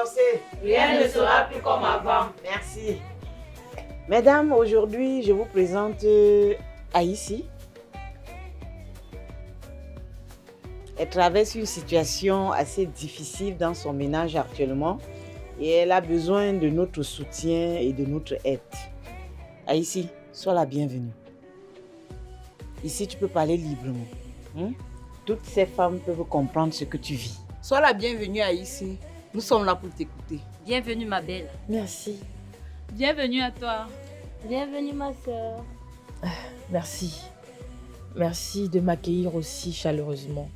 divorcer. Rien ne sera plus comme avant. Merci. Mesdames, aujourd'hui, je vous présente Aïssi. Elle traverse une situation assez difficile dans son ménage actuellement et elle a besoin de notre soutien et de notre aide. Aïssi, sois la bienvenue. Ici, tu peux parler librement. Toutes ces femmes peuvent comprendre ce que tu vis. Sois la bienvenue Aïssi. Nous sommes là pour t'écouter. Bienvenue ma belle. Merci. Bienvenue à toi. Bienvenue ma sœur. Merci. Merci de m'accueillir aussi chaleureusement.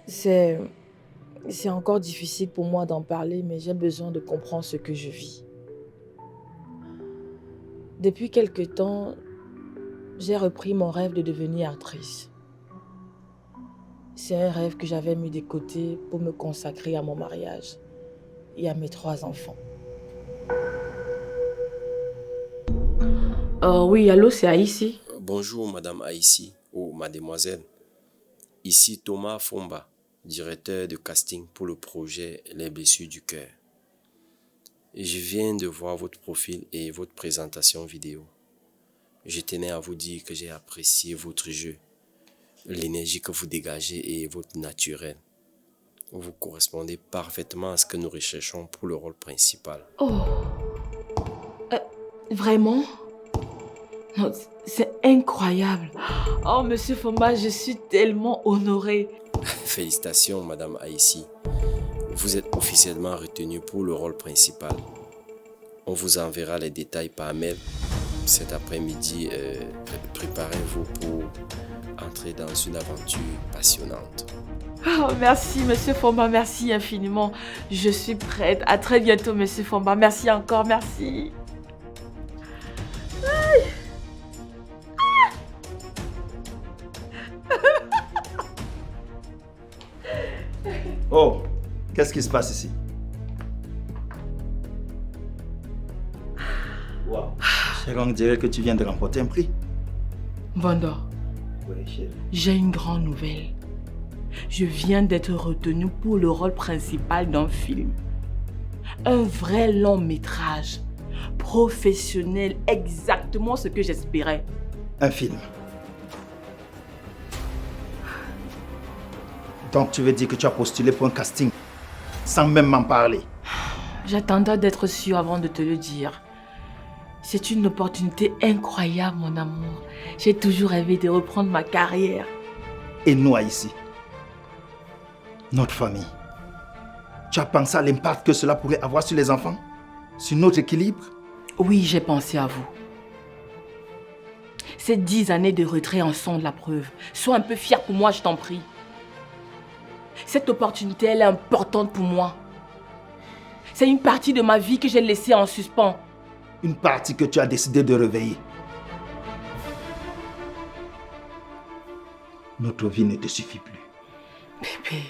C'est encore difficile pour moi d'en parler, mais j'ai besoin de comprendre ce que je vis. Depuis quelque temps, j'ai repris mon rêve de devenir actrice. C'est un rêve que j'avais mis de côté pour me consacrer à mon mariage et à mes 3 enfants. Oui, allô, c'est Aïssi. Bonjour, Madame Aïssi, ou Mademoiselle. Ici Thomas Fomba, directeur de casting pour le projet Les Blessures du Cœur. Je viens de voir votre profil et votre présentation vidéo. Je tenais à vous dire que j'ai apprécié votre jeu, l'énergie que vous dégagez et votre naturel. Vous correspondez parfaitement à ce que nous recherchons pour le rôle principal. Oh, vraiment? Non, c'est incroyable. Oh, Monsieur Fomba, je suis tellement honorée. Félicitations, Madame Aïssi. Vous êtes officiellement retenue pour le rôle principal. On vous enverra les détails par mail cet après-midi. Préparez-vous pour entrer dans une aventure passionnante. Oh, merci, Monsieur Fomba, merci infiniment. Je suis prête. À très bientôt, Monsieur Fomba. Merci encore, merci. Oh, qu'est-ce qui se passe ici? Wow. Chérie, on dirait que tu viens de remporter un prix. Vanda, Oui, chérie. j'ai une grande nouvelle. Je viens d'être retenue pour le rôle principal d'un film. Un vrai long métrage. Professionnel, exactement ce que j'espérais. Un film. Donc tu veux dire que tu as postulé pour un casting sans même m'en parler? J'attendais d'être sûre avant de te le dire. C'est une opportunité incroyable, mon amour. J'ai toujours rêvé de reprendre ma carrière. Et nous, ici, notre famille, tu as pensé à l'impact que cela pourrait avoir sur les enfants? Sur notre équilibre? Oui, j'ai pensé à vous. Ces 10 années de retrait en sont la preuve. Sois un peu fière pour moi, je t'en prie. Cette opportunité, elle est importante pour moi. C'est une partie de ma vie que j'ai laissée en suspens. Une partie que tu as décidé de réveiller. Notre vie ne te suffit plus. Bébé,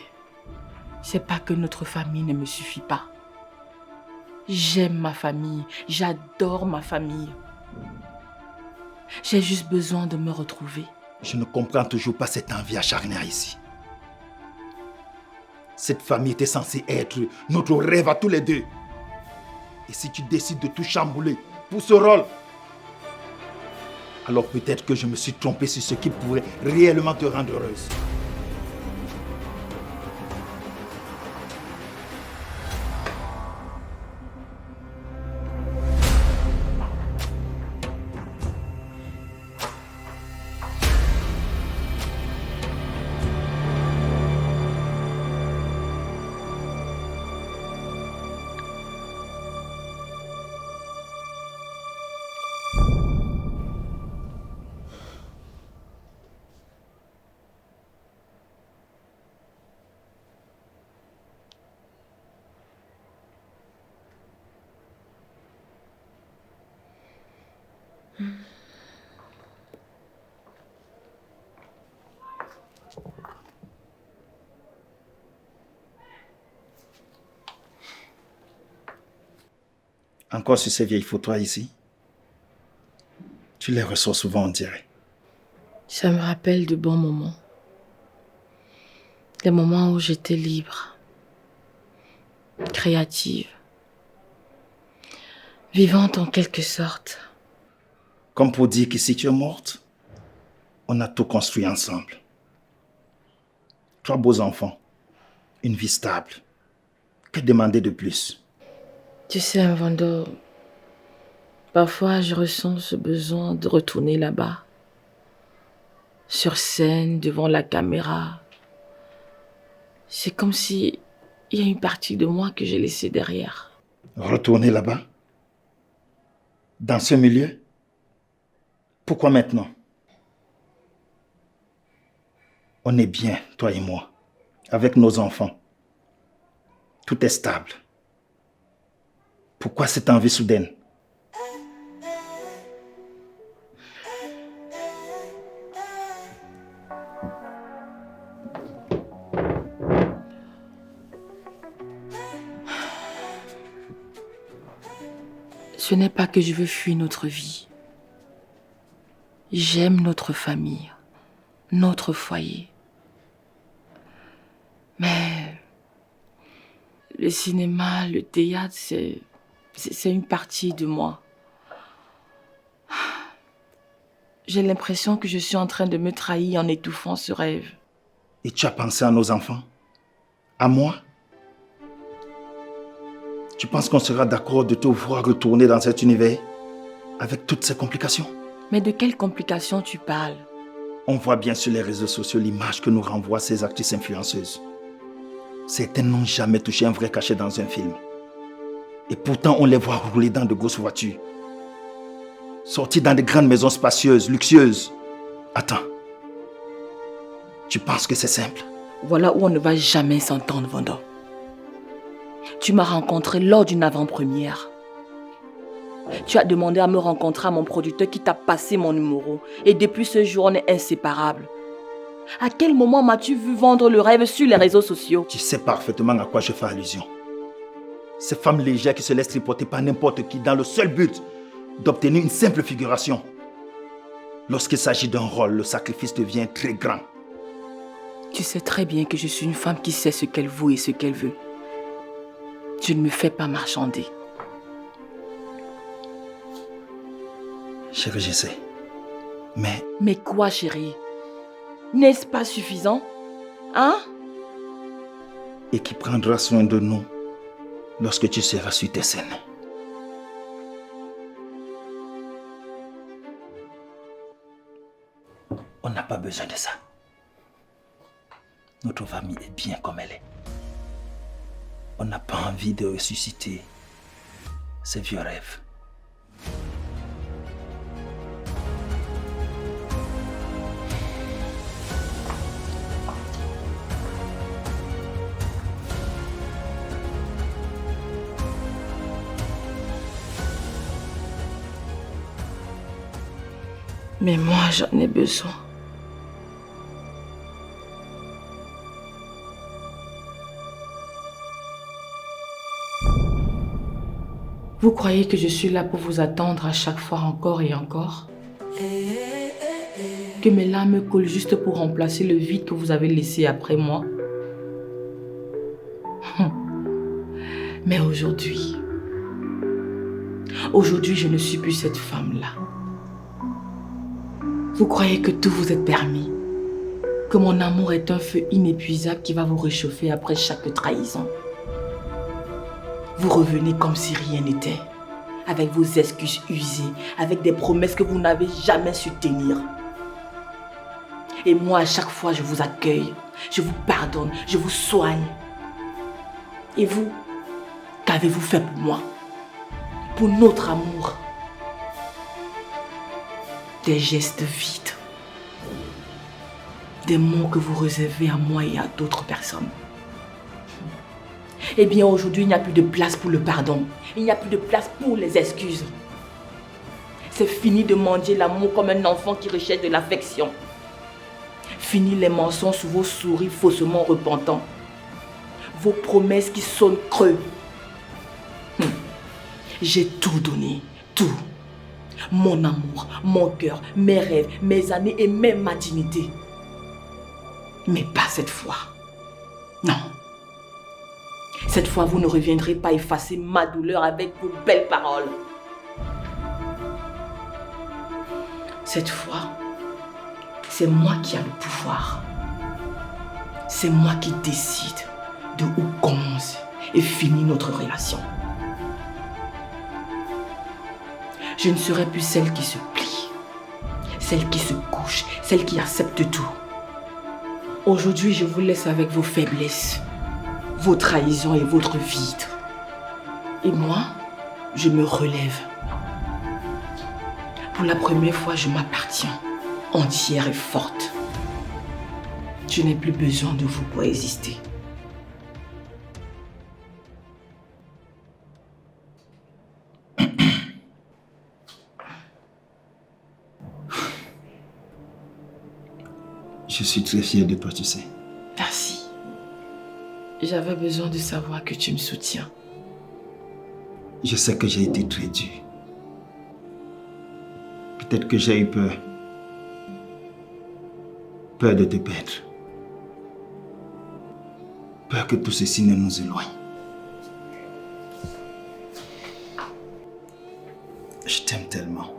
c'est pas que notre famille ne me suffit pas. J'aime ma famille, j'adore ma famille. J'ai juste besoin de me retrouver. Je ne comprends toujours pas cette envie acharnée ici. Cette famille était censée être notre rêve à tous les deux. Et si tu décides de tout chambouler pour ce rôle, alors peut-être que je me suis trompé sur ce qui pourrait réellement te rendre heureuse. Encore sur ces vieilles photos ici. Tu les ressors souvent, on dirait. Ça me rappelle de bons moments. Des moments où j'étais libre. créative, vivante en quelque sorte. Comme pour dire que si tu es morte, on a tout construit ensemble. 3 beaux enfants, une vie stable. Que demander de plus? Tu sais, Vando, parfois je ressens ce besoin de retourner là-bas. Sur scène, devant la caméra. C'est comme si il y a une partie de moi que j'ai laissée derrière. Retourner là-bas? Dans ce milieu? Pourquoi maintenant? On est bien, toi et moi, avec nos enfants. Tout est stable. Pourquoi cette envie soudaine? Ce n'est pas que je veux fuir notre vie. J'aime notre famille, notre foyer. Mais le cinéma, le théâtre, c'est une partie de moi. J'ai l'impression que je suis en train de me trahir en étouffant ce rêve. Et tu as pensé à nos enfants? À moi? Tu penses qu'on sera d'accord de te voir retourner dans cet univers avec toutes ces complications? Mais de quelles complications tu parles? On voit bien sur les réseaux sociaux l'image que nous renvoient ces actrices influenceuses. Certaines n'ont jamais touché un vrai cachet dans un film. Et pourtant, on les voit rouler dans de grosses voitures. Sortir dans de grandes maisons spacieuses, luxueuses. Attends. Tu penses que c'est simple? Voilà où on ne va jamais s'entendre, Vando. Tu m'as rencontré lors d'une avant-première. Tu as demandé à me rencontrer à mon producteur qui t'a passé mon numéro. Et depuis ce jour, on est inséparables. À quel moment m'as-tu vu vendre le rêve sur les réseaux sociaux? Tu sais parfaitement à quoi je fais allusion. Ces femmes légères qui se laissent tripoter par n'importe qui dans le seul but d'obtenir une simple figuration. Lorsqu'il s'agit d'un rôle, le sacrifice devient très grand. Tu sais très bien que je suis une femme qui sait ce qu'elle vaut et ce qu'elle veut. Je ne me fais pas marchander. Chérie, je sais. Mais... Mais quoi, chérie? N'est-ce pas suffisant? Hein? Et qui prendra soin de nous lorsque tu seras sur tes scènes. On n'a pas besoin de ça. Notre famille est bien comme elle est. On n'a pas envie de ressusciter ces vieux rêves. Mais moi, j'en ai besoin. Vous croyez que je suis là pour vous attendre à chaque fois encore et encore? Que mes larmes coulent juste pour remplacer le vide que vous avez laissé après moi? Mais aujourd'hui, je ne suis plus cette femme-là. Vous croyez que tout vous est permis? Que mon amour est un feu inépuisable qui va vous réchauffer après chaque trahison? Vous revenez comme si rien n'était, avec vos excuses usées, avec des promesses que vous n'avez jamais su tenir. Et moi, à chaque fois, je vous accueille, je vous pardonne, je vous soigne. Et vous, qu'avez-vous fait pour moi? Pour notre amour? Des gestes vides. Des mots que vous réservez à moi et à d'autres personnes. Eh bien, aujourd'hui, il n'y a plus de place pour le pardon. Il n'y a plus de place pour les excuses. C'est fini de mendier l'amour comme un enfant qui recherche de l'affection. Fini les mensonges sous vos sourires faussement repentants. Vos promesses qui sonnent creux. J'ai tout donné, tout. Mon amour, mon cœur, mes rêves, mes années et même ma dignité. Mais pas cette fois. Non. Cette fois, vous ne reviendrez pas effacer ma douleur avec vos belles paroles. Cette fois, c'est moi qui ai le pouvoir. C'est moi qui décide de où commence et finit notre relation. Je ne serai plus celle qui se plie, celle qui se couche, celle qui accepte tout. Aujourd'hui, je vous laisse avec vos faiblesses, vos trahisons et votre vide. Et moi, je me relève. Pour la première fois, je m'appartiens, entière et forte. Je n'ai plus besoin de vous pour exister. Je suis très fier de toi, tu sais. Merci. J'avais besoin de savoir que tu me soutiens. Je sais que j'ai été très dur. Peut-être que j'ai eu peur. Peur de te perdre. Peur que tout ceci ne nous éloigne. Je t'aime tellement.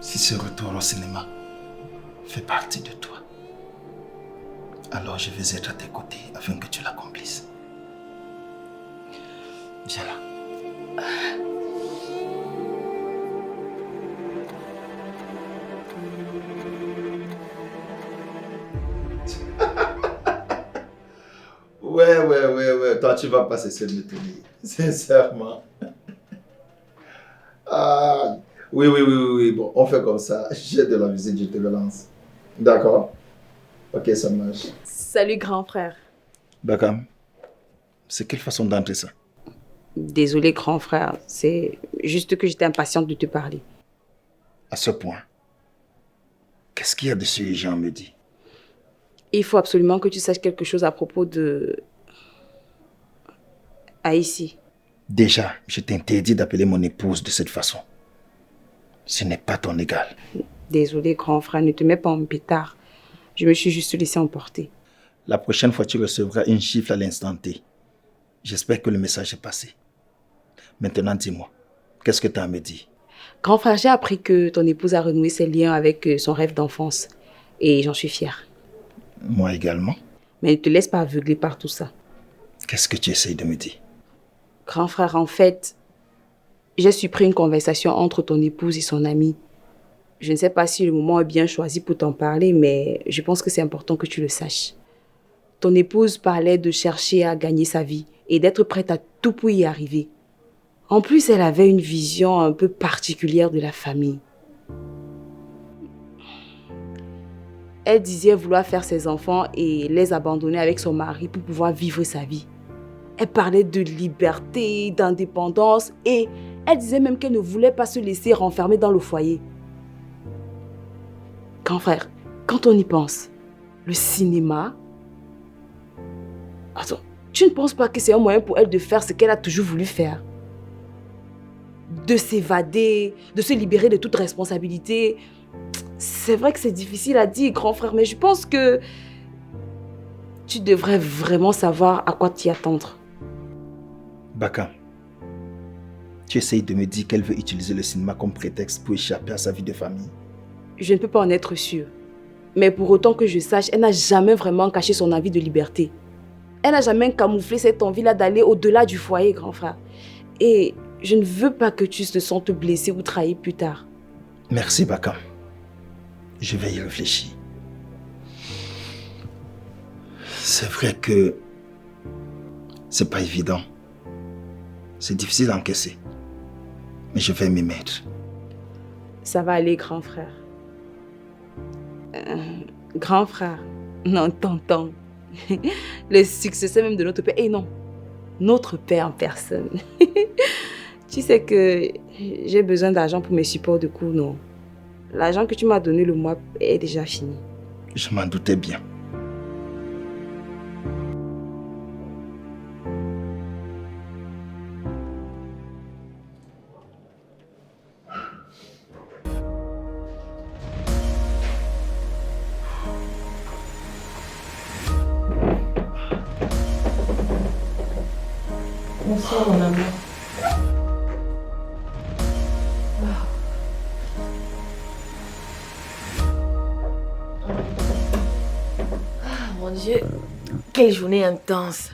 Si ce retour au cinéma fait partie de toi, alors je vais être à tes côtés afin que tu l'accomplisses. Viens là. Ouais. Toi, tu vas pas cesser de me tenir. Sincèrement. Ah, oui. Bon, on fait comme ça. J'ai de la visite, je te le lance. D'accord? Ok, ça marche. Salut, grand frère. Bakam, c'est quelle façon d'entrer ça? Désolé, grand frère. C'est juste que j'étais impatiente de te parler. À ce point, qu'est-ce qu'il y a de ce urgent, me dit? Il faut absolument que tu saches quelque chose à propos de... Aïssi. Déjà, je t'interdis d'appeler mon épouse de cette façon. Ce n'est pas ton égal. Désolé, grand frère, ne te mets pas en pétard. Je me suis juste laissé emporter. La prochaine fois, tu recevras une gifle à l'instant T. J'espère que le message est passé. Maintenant, dis-moi, qu'est-ce que tu as à me dire? Grand frère, j'ai appris que ton épouse a renoué ses liens avec son rêve d'enfance. Et j'en suis fière. Moi également. Mais ne te laisse pas aveugler par tout ça. Qu'est-ce que tu essayes de me dire? Grand frère, en fait, j'ai surpris une conversation entre ton épouse et son ami. Je ne sais pas si le moment est bien choisi pour t'en parler, mais je pense que c'est important que tu le saches. Ton épouse parlait de chercher à gagner sa vie et d'être prête à tout pour y arriver. En plus, elle avait une vision un peu particulière de la famille. Elle disait vouloir faire ses enfants et les abandonner avec son mari pour pouvoir vivre sa vie. Elle parlait de liberté, d'indépendance et elle disait même qu'elle ne voulait pas se laisser renfermer dans le foyer. Grand frère, quand on y pense, le cinéma... Attends, tu ne penses pas que c'est un moyen pour elle de faire ce qu'elle a toujours voulu faire? De s'évader, de se libérer de toute responsabilité. C'est vrai que c'est difficile à dire, grand frère, mais je pense que tu devrais vraiment savoir à quoi t'y attendre. Bakam, tu essayes de me dire qu'elle veut utiliser le cinéma comme prétexte pour échapper à sa vie de famille. Je ne peux pas en être sûre. Mais pour autant que je sache, elle n'a jamais vraiment caché son envie de liberté. Elle n'a jamais camouflé cette envie-là d'aller au-delà du foyer, grand frère. Et je ne veux pas que tu te sentes blessé ou trahi plus tard. Merci, Bakam. Je vais y réfléchir. C'est vrai que c'est pas évident. C'est difficile à encaisser. Mais je vais m'y mettre. Ça va aller, grand frère. Grand frère. Non, tonton. Le successeur même de notre père. Et non, notre père en personne. Tu sais que j'ai besoin d'argent pour mes supports de cours, non? L'argent que tu m'as donné le mois est déjà fini. Je m'en doutais bien. Bonsoir, mon amour. Mon Dieu, quelle journée intense.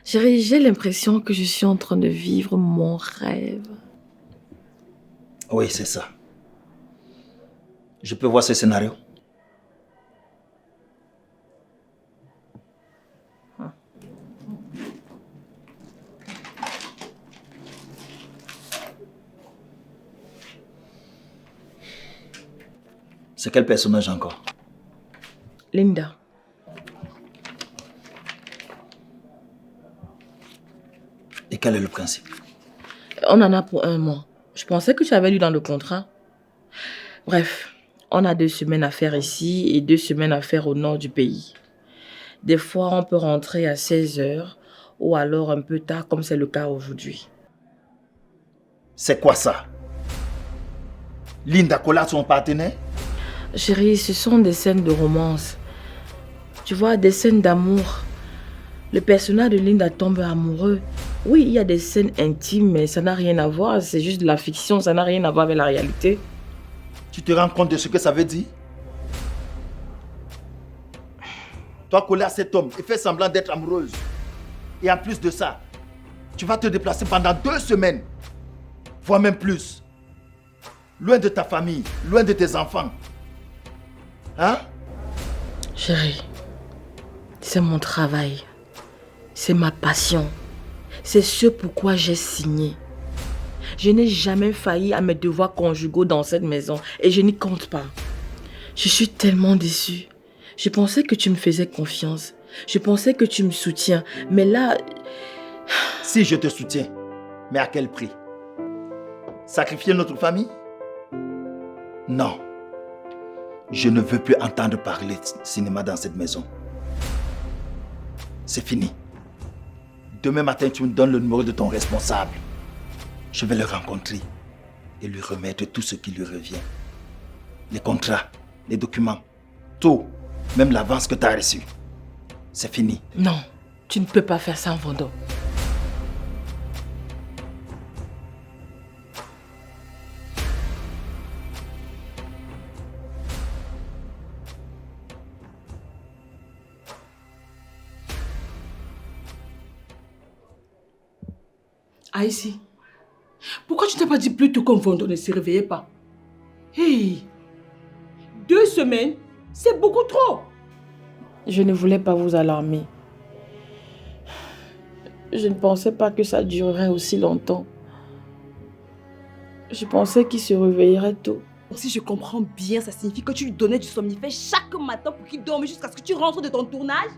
J'ai l'impression que je suis en train de vivre mon rêve. Oui, c'est ça. Je peux voir ce scénario? C'est quel personnage encore? Linda. Et quel est le principe? On en a pour 1 mois. Je pensais que tu avais lu dans le contrat. Bref, on a 2 semaines à faire ici et 2 semaines à faire au nord du pays. Des fois, on peut rentrer à 16h ou alors un peu tard, comme c'est le cas aujourd'hui. C'est quoi ça? Linda Kola, son partenaire? Chérie, ce sont des scènes de romance. Tu vois, des scènes d'amour. Le personnage de Linda tombe amoureux. Oui, il y a des scènes intimes, mais ça n'a rien à voir. C'est juste de la fiction, ça n'a rien à voir avec la réalité. Tu te rends compte de ce que ça veut dire? Toi, collé à cet homme et fais semblant d'être amoureuse. Et en plus de ça, tu vas te déplacer pendant 2 semaines, voire même plus. Loin de ta famille, loin de tes enfants. Hein? Chérie, c'est mon travail. C'est ma passion. C'est ce pourquoi j'ai signé. Je n'ai jamais failli à mes devoirs conjugaux dans cette maison et je n'y compte pas. Je suis tellement déçue. Je pensais que tu me faisais confiance. Je pensais que tu me soutiens. Mais là... Si je te soutiens, mais à quel prix? Sacrifier notre famille? Non. Je ne veux plus entendre parler de cinéma dans cette maison. C'est fini. Demain matin, tu me donnes le numéro de ton responsable. Je vais le rencontrer et lui remettre tout ce qui lui revient. Les contrats, les documents, tout, même l'avance que tu as reçue. C'est fini. Non, tu ne peux pas faire ça, Vando. Aïssi, pourquoi tu n'as pas dit plus tôt qu'on Vando ne se réveillait pas? Hey, 2 semaines, c'est beaucoup trop. Je ne voulais pas vous alarmer. Je ne pensais pas que ça durerait aussi longtemps. Je pensais qu'il se réveillerait tôt. Si je comprends bien, ça signifie que tu lui donnais du somnifère chaque matin pour qu'il dorme jusqu'à ce que tu rentres de ton tournage?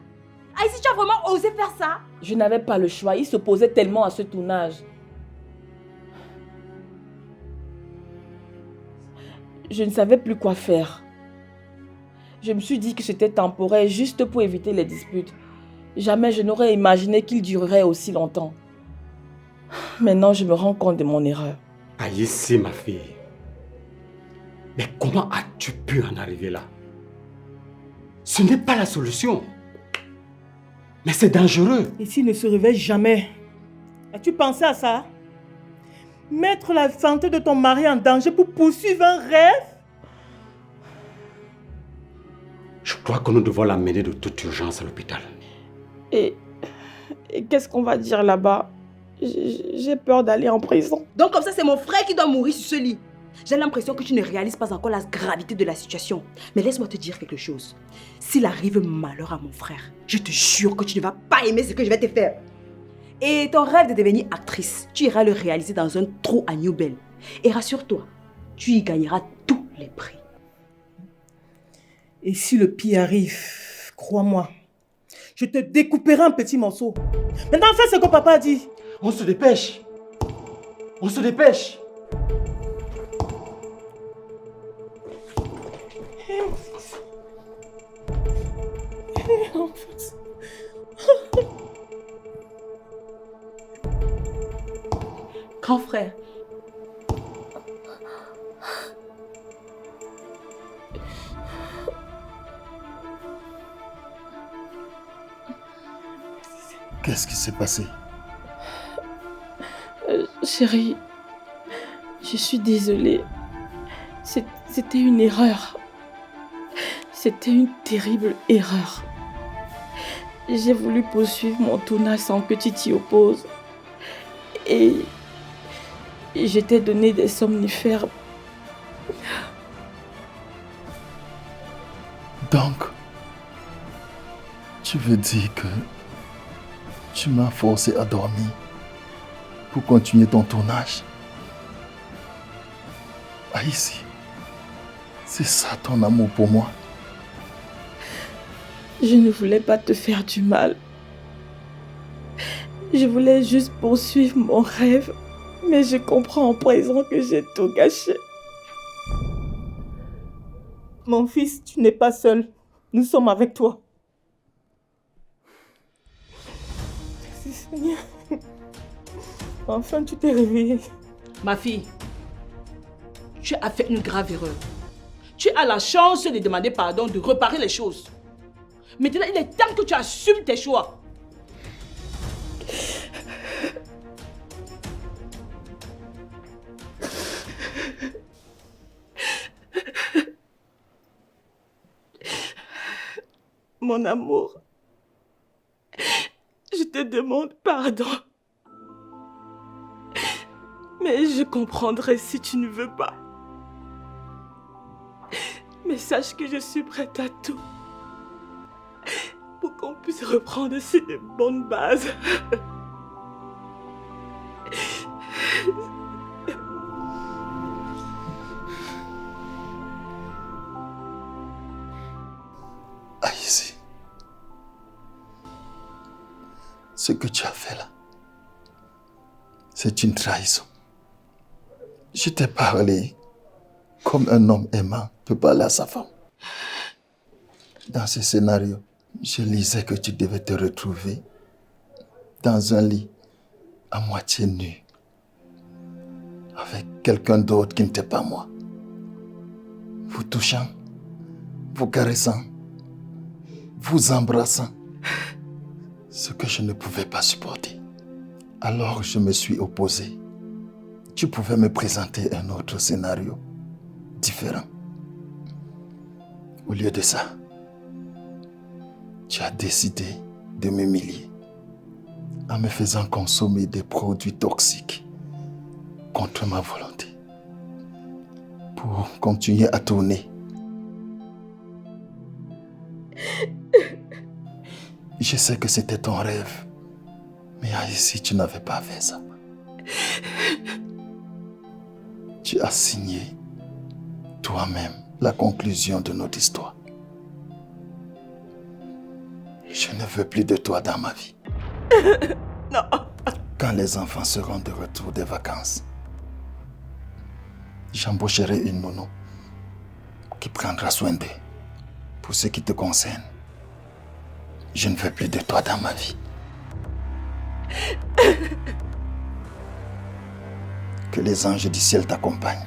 Aïssi, tu as vraiment osé faire ça? Je n'avais pas le choix. Il s'opposait tellement à ce tournage. Je ne savais plus quoi faire. Je me suis dit que c'était temporaire, juste pour éviter les disputes. Jamais je n'aurais imaginé qu'il durerait aussi longtemps. Maintenant, je me rends compte de mon erreur. Aïssi, ma fille. Mais comment as-tu pu en arriver là? Ce n'est pas la solution. Mais c'est dangereux. Et s'il ne se réveille jamais? As-tu pensé à ça? Mettre la santé de ton mari en danger pour poursuivre un rêve? Je crois que nous devons l'amener de toute urgence à l'hôpital. Et qu'est-ce qu'on va dire là-bas? J'ai peur d'aller en prison. Donc comme ça, c'est mon frère qui doit mourir sur ce lit. J'ai l'impression que tu ne réalises pas encore la gravité de la situation. Mais laisse-moi te dire quelque chose. S'il arrive malheur à mon frère, je te jure que tu ne vas pas aimer ce que je vais te faire. Et ton rêve de devenir actrice, tu iras le réaliser dans un trou à New Bell. Et rassure-toi, tu y gagneras tous les prix. Et si le pire arrive, crois-moi, je te découperai en petits morceaux. Maintenant, fais ce que papa a dit. On se dépêche. On se dépêche. Grand frère. Qu'est-ce qui s'est passé? Chérie, je suis désolée. C'était une erreur. C'était une terrible erreur. J'ai voulu poursuivre mon tournage sans que tu t'y opposes. Et je t'ai donné des somnifères. Donc, tu veux dire que tu m'as forcé à dormir pour continuer ton tournage? Haïti, c'est ça ton amour pour moi? Je ne voulais pas te faire du mal. Je voulais juste poursuivre mon rêve, mais je comprends en présent que j'ai tout gâché. Mon fils, tu n'es pas seul. Nous sommes avec toi. Merci Seigneur. Enfin, tu t'es réveillée. Ma fille, tu as fait une grave erreur. Tu as la chance de demander pardon, de réparer les choses. Maintenant, il est temps que tu assumes tes choix. Mon amour, je te demande pardon. Mais je comprendrai si tu ne veux pas. Mais sache que je suis prête à tout pour qu'on puisse reprendre sur de bonnes bases. Haïti, ce que tu as fait là, c'est une trahison. Je t'ai parlé comme un homme aimant peut parler à sa femme. Dans ce scénario, je lisais que tu devais te retrouver dans un lit à moitié nu avec quelqu'un d'autre qui n'était pas moi. Vous touchant, vous caressant, vous embrassant, ce que je ne pouvais pas supporter. Alors je me suis opposé. Tu pouvais me présenter un autre scénario différent. Au lieu de ça, tu as décidé de m'humilier en me faisant consommer des produits toxiques contre ma volonté pour continuer à tourner. Je sais que c'était ton rêve, mais ici tu n'avais pas fait ça. Tu as signé toi-même la conclusion de notre histoire. Je ne veux plus de toi dans ma vie. Non. Quand les enfants seront de retour des vacances, j'embaucherai une nounou qui prendra soin d'eux. Pour ce qui te concerne, je ne veux plus de toi dans ma vie. Que les anges du ciel t'accompagnent.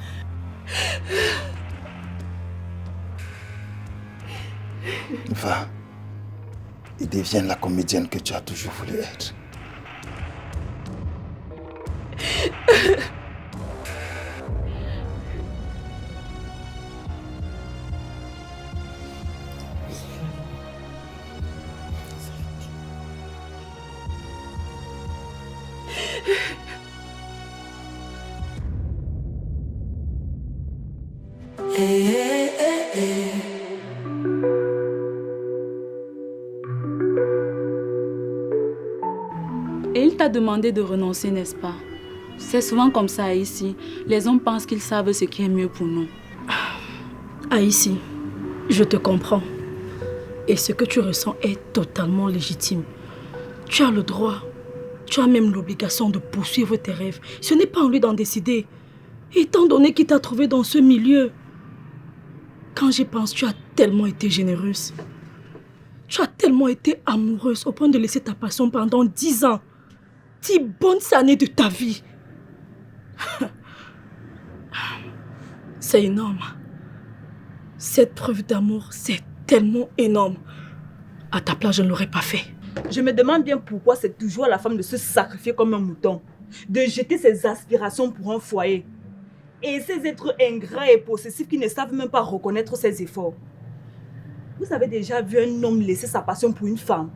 Va et devienne la comédienne que tu as toujours voulu être. Et il t'a demandé de renoncer, n'est-ce pas? C'est souvent comme ça ici. Les hommes pensent qu'ils savent ce qui est mieux pour nous. Haïti, je te comprends. Et ce que tu ressens est totalement légitime. Tu as le droit, tu as même l'obligation de poursuivre tes rêves. Ce n'est pas en lui d'en décider. Étant donné qu'il t'a trouvé dans ce milieu. Quand j'y pense, tu as tellement été généreuse. Tu as tellement été amoureuse au point de laisser ta passion pendant 10 ans. 10 bonnes années de ta vie. C'est énorme. Cette preuve d'amour, c'est tellement énorme. À ta place, je ne l'aurais pas fait. Je me demande bien pourquoi c'est toujours à la femme de se sacrifier comme un mouton. de jeter ses aspirations pour un foyer. Et ces êtres ingrats et possessifs qui ne savent même pas reconnaître ses efforts. Vous avez déjà vu un homme laisser sa passion pour une femme?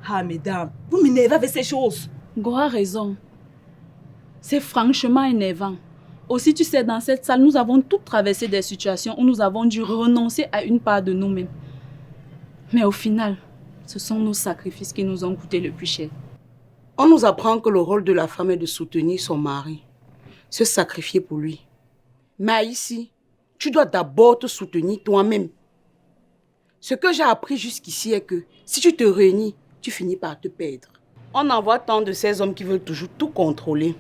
Ah, mesdames, vous m'énervez avec ces choses. Go a raison. C'est franchement énervant. Aussi, tu sais, dans cette salle, nous avons toutes traversé des situations où nous avons dû renoncer à une part de nous-mêmes. Mais au final, ce sont nos sacrifices qui nous ont coûté le plus cher. On nous apprend que le rôle de la femme est de soutenir son mari, se sacrifier pour lui. Mais ici, tu dois d'abord te soutenir toi-même. Ce que j'ai appris jusqu'ici est que si tu te réunis, tu finis par te perdre. On en voit tant de ces hommes qui veulent toujours tout contrôler.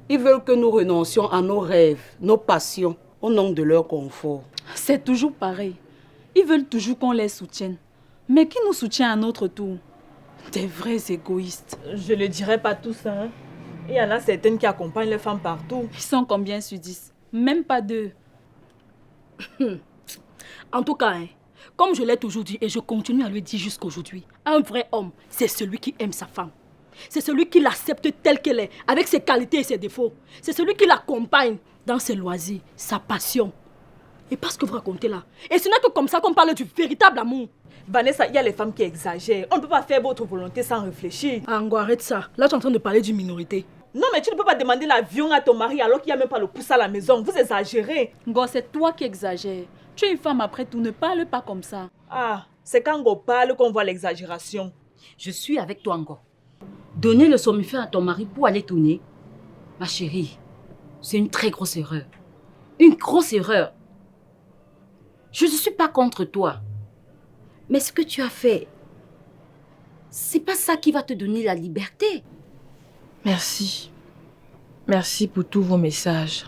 Ils veulent que nous renoncions à nos rêves, nos passions, au nom de leur confort. C'est toujours pareil. Ils veulent toujours qu'on les soutienne. Mais qui nous soutient à notre tour? Des vrais égoïstes. Je ne le dirai pas tous, hein. Il y en a certaines qui accompagnent les femmes partout. Ils sont combien sur 10? Même pas 2. En tout cas, hein, comme je l'ai toujours dit et je continue à le dire jusqu'aujourd'hui, un vrai homme, c'est celui qui aime sa femme. C'est celui qui l'accepte telle qu'elle est, avec ses qualités et ses défauts. C'est celui qui l'accompagne dans ses loisirs, sa passion. Et pas ce que vous racontez là. Et ce n'est que comme ça qu'on parle du véritable amour. Vanessa, il y a les femmes qui exagèrent. On ne peut pas faire votre volonté sans réfléchir. Ango, arrête ça. Là, tu es en train de parler d'une minorité. Non, mais tu ne peux pas demander l'avion à ton mari alors qu'il n'y a même pas le pouce à la maison. Vous exagérez. Ngo, c'est toi qui exagères. Tu es une femme après tout, ne parle pas comme ça. Ah, c'est quand Ngo parle qu'on voit l'exagération. Je suis avec toi, Ngo. Donner le somnifère à ton mari pour aller tourner, ma chérie, c'est une très grosse erreur. Une grosse erreur. Je ne suis pas contre toi. Mais ce que tu as fait, c'est pas ça qui va te donner la liberté. Merci. Merci pour tous vos messages.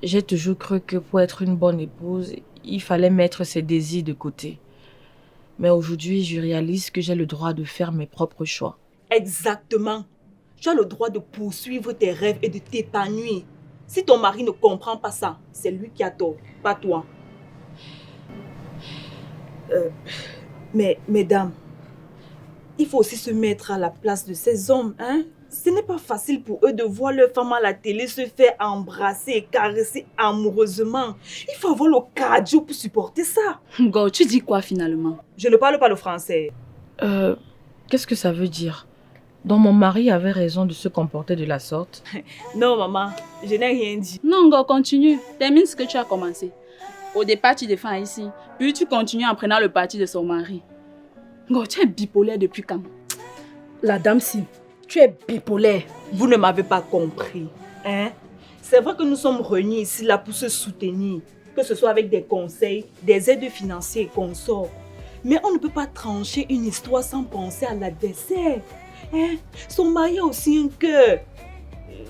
J'ai toujours cru que pour être une bonne épouse, il fallait mettre ses désirs de côté. Mais aujourd'hui, je réalise que j'ai le droit de faire mes propres choix. Exactement. Tu as le droit de poursuivre tes rêves et de t'épanouir. Si ton mari ne comprend pas ça, c'est lui qui a tort, pas toi. Mais, mesdames, il faut aussi se mettre à la place de ces hommes, hein? Ce n'est pas facile pour eux de voir leur femme à la télé se faire embrasser et caresser amoureusement. Il faut avoir le cardio pour supporter ça. Ngo, tu dis quoi finalement? Je ne parle pas le français. Qu'est-ce que ça veut dire? Donc mon mari avait raison de se comporter de la sorte? Non, maman, je n'ai rien dit. Non, Ngo, continue. Termine ce que tu as commencé. Au départ, tu défends ici, puis tu continues en prenant le parti de son mari. Ngo, tu es bipolaire depuis quand? La dame-ci, tu es bipolaire. Vous ne m'avez pas compris, hein? C'est vrai que nous sommes réunis ici là pour se soutenir, que ce soit avec des conseils, des aides financières et consorts. Mais on ne peut pas trancher une histoire sans penser à l'adversaire. Hein? Son mari a aussi un cœur.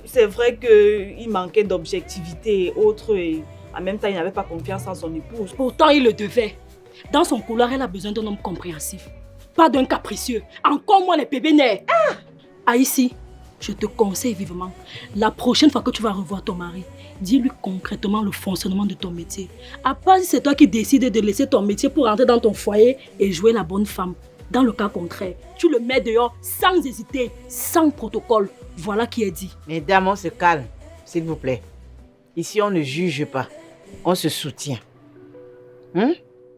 C'est vrai qu'il manquait d'objectivité et autres. Et en même temps, il n'avait pas confiance en son épouse. Pourtant, il le devait. Dans son couloir, elle a besoin d'un homme compréhensif. Pas d'un capricieux. Encore moins les bébés nés. Ici, je te conseille vivement. La prochaine fois que tu vas revoir ton mari, dis-lui concrètement le fonctionnement de ton métier. À part si c'est toi qui décides de laisser ton métier pour rentrer dans ton foyer et jouer la bonne femme. Dans le cas contraire, tu le mets dehors sans hésiter, sans protocole. Voilà qui est dit. Mesdames, on se calme, s'il vous plaît. Ici, on ne juge pas. On se soutient.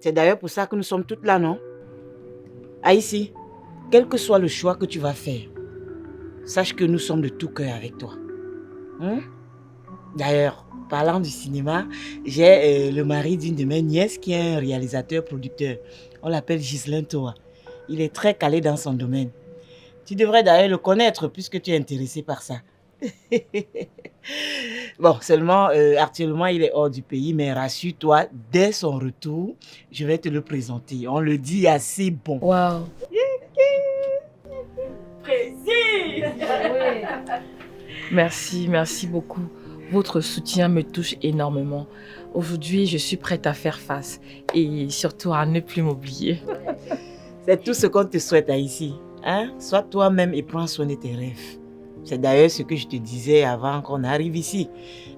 C'est d'ailleurs pour ça que nous sommes toutes là, non? Ici, quel que soit le choix que tu vas faire, sache que nous sommes de tout cœur avec toi. D'ailleurs, parlant du cinéma, j'ai le mari d'une de mes nièces qui est un réalisateur-producteur. On l'appelle Ghislain Toa. Il est très calé dans son domaine. Tu devrais d'ailleurs le connaître puisque tu es intéressé par ça. Bon, seulement actuellement il est hors du pays, mais rassure-toi, dès son retour, je vais te le présenter. On le dit assez bon. Waouh. Merci, merci beaucoup. Votre soutien me touche énormément. Aujourd'hui, je suis prête à faire face et surtout à ne plus m'oublier. C'est tout ce qu'on te souhaite ici. Hein? Sois toi-même et prends soin de tes rêves. C'est d'ailleurs ce que je te disais avant qu'on arrive ici.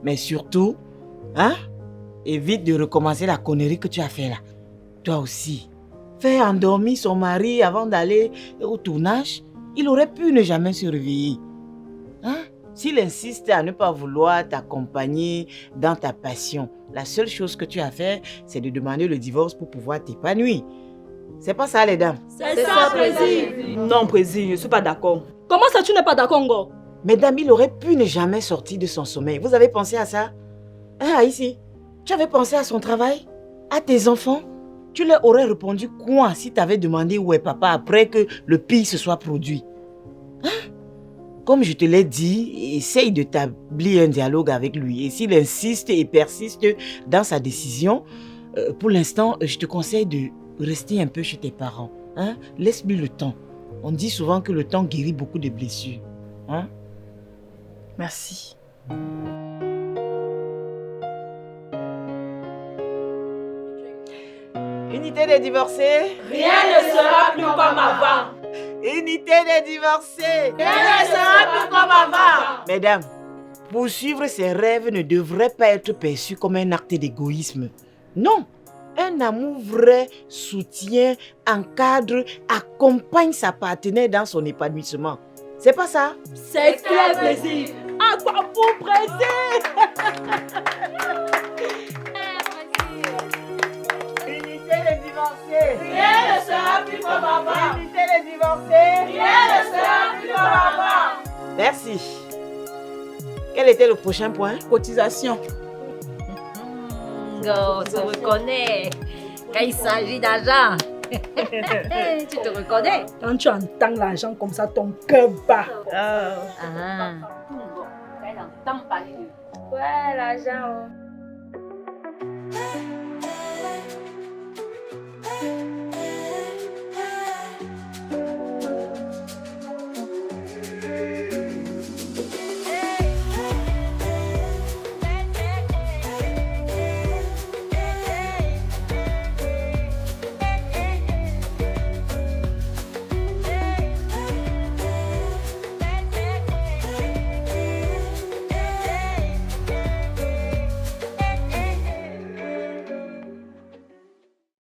Mais surtout, évite de recommencer la connerie que tu as fait là. Toi aussi. Faire endormir son mari avant d'aller au tournage, il aurait pu ne jamais se réveiller. Hein? S'il insiste à ne pas vouloir t'accompagner dans ta passion, la seule chose que tu as à faire, c'est de demander le divorce pour pouvoir t'épanouir. C'est pas ça, les dames? C'est ça, Président. Non, Président, je ne suis pas d'accord. Comment ça, tu n'es pas d'accord, Ngo? Mesdames, il aurait pu ne jamais sortir de son sommeil. Vous avez pensé à ça? Ah, ici, tu avais pensé à son travail? À tes enfants? Tu leur aurais répondu quoi si tu avais demandé où est papa après que le pire se soit produit? Hein? Comme je te l'ai dit, essaye d'établir un dialogue avec lui. Et s'il insiste et persiste dans sa décision, pour l'instant, je te conseille de rester un peu chez tes parents. Hein? Laisse-lui le temps. On dit souvent que le temps guérit beaucoup de blessures. Hein? Merci. Unité des divorcés. Rien ne sera plus comme avant. Unité des divorcés. Rien ne sera plus comme avant. Mesdames, poursuivre ses rêves ne devrait pas être perçu comme un acte d'égoïsme. Non, un amour vrai soutient, encadre, accompagne sa partenaire dans son épanouissement. C'est pas ça? C'est clair, Président. À quoi vous pressez? Unité des divorcés. Rien ne sera plus comme avant. Unité des divorcés. Rien ne sera plus comme avant. Merci. Quel était le prochain point? Cotisation. Go, tu reconnais. Quand il s'agit d'argent. Tu te reconnais? Quand tu entends l'argent comme ça, ton cœur bat. Ah. Quand il entend parler de... Ouais, l'argent.